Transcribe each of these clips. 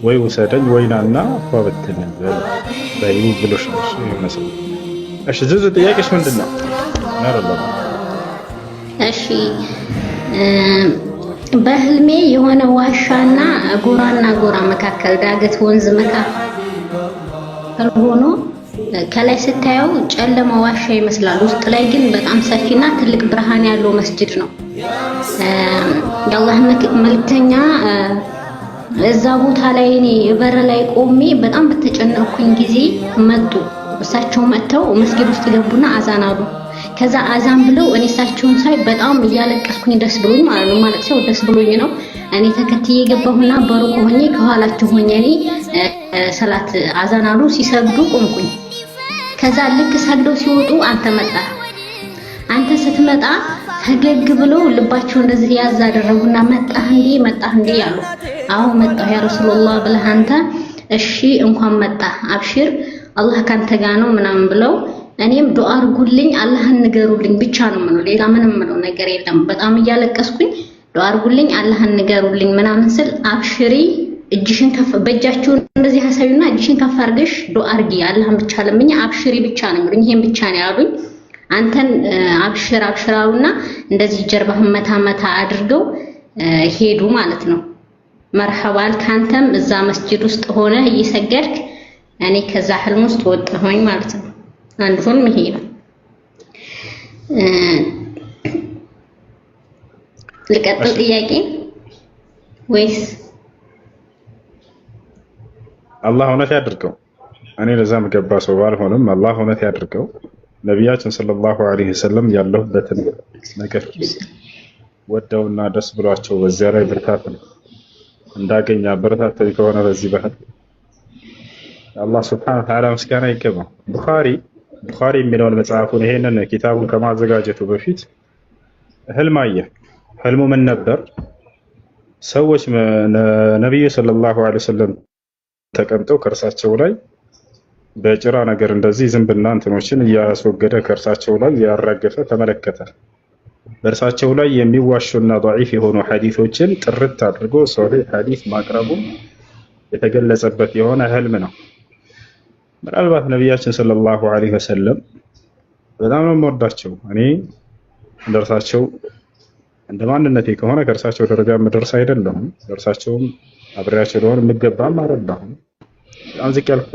ወይ ውሰደኝ ወይናና ፏበትን በይ ብሎሽ ነው ይመስል። እሺ ዙዙ ጥያቄሽ ምንድነው? ናረላ እሺ በህልሜ የሆነ ዋሻና ጎራና ጎራ መካከል ዳገት ወንዝ መካከል ሆኖ ከላይ ስታየው ጨለማ ዋሻ ይመስላል። ውስጥ ላይ ግን በጣም ሰፊና ትልቅ ብርሃን ያለው መስጂድ ነው። የአላህ መልእክተኛ እዛ ቦታ ላይ እኔ በር ላይ ቆሜ በጣም በተጨነቅኩኝ ጊዜ መጡ። እሳቸው መጥተው መስጊድ ውስጥ ገቡና አዛን አሉ። ከዛ አዛን ብለው እኔ እሳቸውን ሳይ በጣም እያለቀስኩኝ ደስ ብሎኝ ማለት ነው። ማለት ሰው ደስ ብሎኝ ነው። እኔ ተከትዬ ገባሁና በሩቅ ሆኜ ከኋላቸው ሆኜ እኔ ሰላት አዛን አሉ ሲሰግዱ ቆምኩኝ። ከዛ ልክ ሰግደው ሲወጡ አንተ መጣ። አንተ ስትመጣ ፈገግ ብለው ልባቸው እንደዚህ ያዝ አደረጉና መጣህ እንዴ ያሉ። አዎ መጣሁ ያ ረሱላህ ብለህ አንተ እሺ እንኳን መጣ አብሽር አላህ ካንተ ጋር ነው ምናምን ብለው እኔም ዱአ አርጉልኝ አላህን ንገሩልኝ ብቻ ነው ምነው ሌላ ምንም ምነው ነገር የለም። በጣም እያለቀስኩኝ ዱአ አርጉልኝ አላህን ንገሩልኝ ምናምን ስል አብሽሪ እጅሽን ከፍ በእጃችሁ እንደዚህ ሐሳዩና እጅሽን ከፍ አርገሽ ዱአ አርጊ አላህን ብቻ ለምኝ አብሽሪ ብቻ ነው የሚሉኝ። ይሄን ብቻ ነው ያሉኝ። አንተን አብሽራውና እንደዚህ ጀርባህን መታ አድርገው ሄዱ ማለት ነው። መርሐባል ካንተም እዛ መስጂድ ውስጥ ሆነ እየሰገድክ እኔ ከዛ ህልም ውስጥ ወጣሁኝ ማለት ነው። አንድ ህልም ይሄ ነው። ልቀጥል ጥያቄ ወይስ አላህ እውነት ያድርገው? እኔ ለዛም ገባ ሰው ባልሆንም አላህ እውነት ያድርገው። ነቢያችን ሰለላሁ ዐለይሂ ወሰለም ያለሁበትን ነገር ወደውና ደስ ብሏቸው በዚያ ላይ ብርታት እንዳገኝ አበረታተኝ ከሆነ በዚህ ባህል አላህ ሱብሓነሁ ወተዓላ ምስጋና ይገባው። ቡኻሪ የሚለውን መጽሐፉን ይሄንን ኪታቡን ከማዘጋጀቱ በፊት ህልም አየ። ህልሙ ምን ነበር? ሰዎች ነብዩ ሰለላሁ ዐለይሂ ወሰለም ተቀምጠው ከእርሳቸው ላይ በጭራ ነገር እንደዚህ ዝንብና እንትኖችን እያስወገደ ከእርሳቸው ላይ ያራገፈ ተመለከተ። በእርሳቸው ላይ የሚዋሹና ضعيف የሆኑ ሐዲሶችን ጥርት አድርጎ ሶሒህ ሐዲስ ማቅረቡ የተገለጸበት የሆነ ህልም ነው። ምናልባት ነቢያችን ሰለላሁ ዐለይሂ ወሰለም በጣም ነው የምወዳቸው። እኔ እንደርሳቸው እንደ ማንነቴ ከሆነ ከእርሳቸው ደረጃ የምደርስ አይደለሁም። እርሳቸውም አብሬያቸው ለሆን የምገባም አይደለሁም። በጣም ዝቅ ያልኩ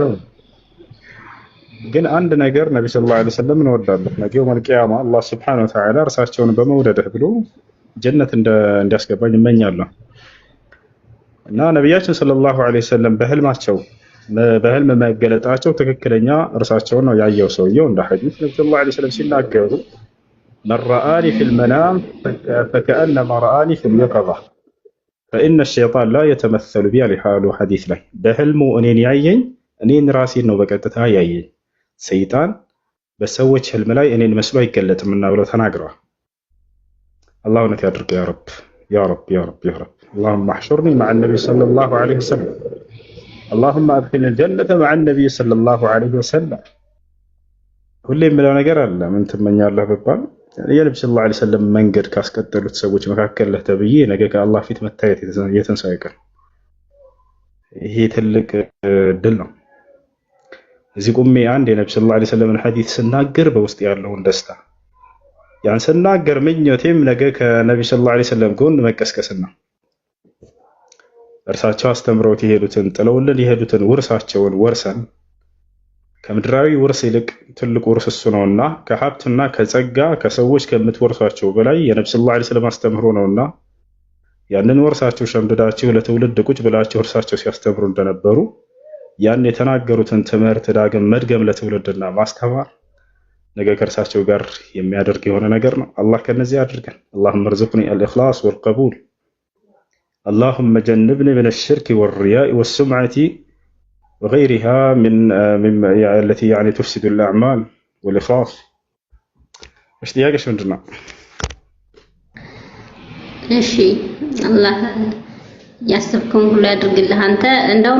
ግን አንድ ነገር ነቢ ሰለላሁ ዐለይሂ ወሰለም እንወዳለን። ነገው መልቂያማ አላህ ሱብሓነሁ ወተዓላ እርሳቸውን በመውደድህ ብሎ ጀነት እንዲያስገባኝ እመኛለሁ። እና ነቢያችን ሰለላሁ ዐለይሂ ወሰለም በህልም መገለጣቸው ትክክለኛ እርሳቸውን ነው ያየው ሰውየው። እንደ ሐዲስ ነቢ ሰለላሁ ዐለይሂ ወሰለም ሲናገሩ መን ረአኒ ፊል መናም ፈከአነማ ረአኒ ፊል የቀዛ ፈኢነ ሸይጣን ላ የተመሰሉ ቢ አሉ ሐዲስ ላይ በህልሙ እኔን ያየኝ እኔን ራሴን ነው በቀጥታ ያየኝ። ሰይጣን በሰዎች ህልም ላይ እኔን መስሎ አይገለጥምና ብለው ተናግረዋል። አላህ እውነት ያድርገው ያ ረብ ያ ረብ ያ ረብ ያ ረብ اللهم احشرني مع النبي صلى الله عليه وسلم اللهم ادخلني الجنة مع النبي صلى الله عليه وسلم ሁሌ የምለው ነገር አለ። ምን ትመኛለህ ብባል የነብዩ ሰለላሁ ዐለይሂ ወሰለም መንገድ ካስቀጠሉት ሰዎች መካከል ለህ ተብዬ ነገ ከአላህ ፊት መታየት የትንሣኤ ቀን ይሄ ትልቅ ድል ነው። እዚህ ቁሜ አንድ የነብዩ ሰለላሁ ዐለይሂ ወሰለም ሐዲስ ስናገር በውስጥ ያለውን ደስታ ያን ስናገር ምኞቴም ነገ ከነብዩ ሰለላሁ ዐለይሂ ወሰለም ጎን መቀስቀስና እርሳቸው አስተምረውት የሄዱትን ጥለውልን የሄዱትን ውርሳቸውን ወርሰን ከምድራዊ ውርስ ይልቅ ትልቁ ውርስ እሱ ነውና ከሀብትና ከጸጋ ከሰዎች ከምትወርሷቸው በላይ የነብዩ ሰለላሁ ዐለይሂ ወሰለም አስተምሮ ነውና ያንን ወርሳቸው ሸምድዳችሁ ለትውልድ ቁጭ ብላችሁ እርሳቸው ሲያስተምሩ እንደነበሩ ያን የተናገሩትን ትምህርት ዳግም መድገም ለትውልድና ማስተማር ነገ ከእርሳቸው ጋር የሚያደርግ የሆነ ነገር ነው። አላህ ከነዚህ አድርገን። اللهم ارزقني الاخلاص والقبول اللهم جنبني من الشرك والرياء والسمعة وغيرها من التي يعني تفسد الاعمال والاخلاص. ايش ጥያቄሽ ምንድነው? እሺ አላህ ያሰብከውን ሁሉ ያድርግልህ። አንተ እንደው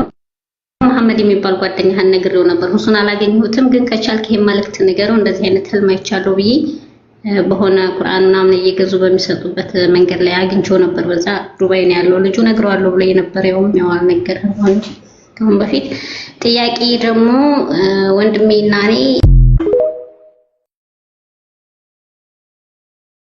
መሐመድ የሚባል ጓደኛህን ነግሬው ነበር። እሱን አላገኘሁትም፣ ግን ከቻልክ ይሄን መልእክት ንገረው እንደዚህ አይነት ህልም አይቻለሁ ብዬ በሆነ ቁርአን ምናምን እየገዙ በሚሰጡበት መንገድ ላይ አግኝቼው ነበር። በዛ ዱባይ ነው ያለው ልጁ ነግረዋለሁ ብሎ የነበር ያው አልነገረም እንጂ ከአሁን በፊት ጥያቄ ደግሞ ወንድሜና እኔ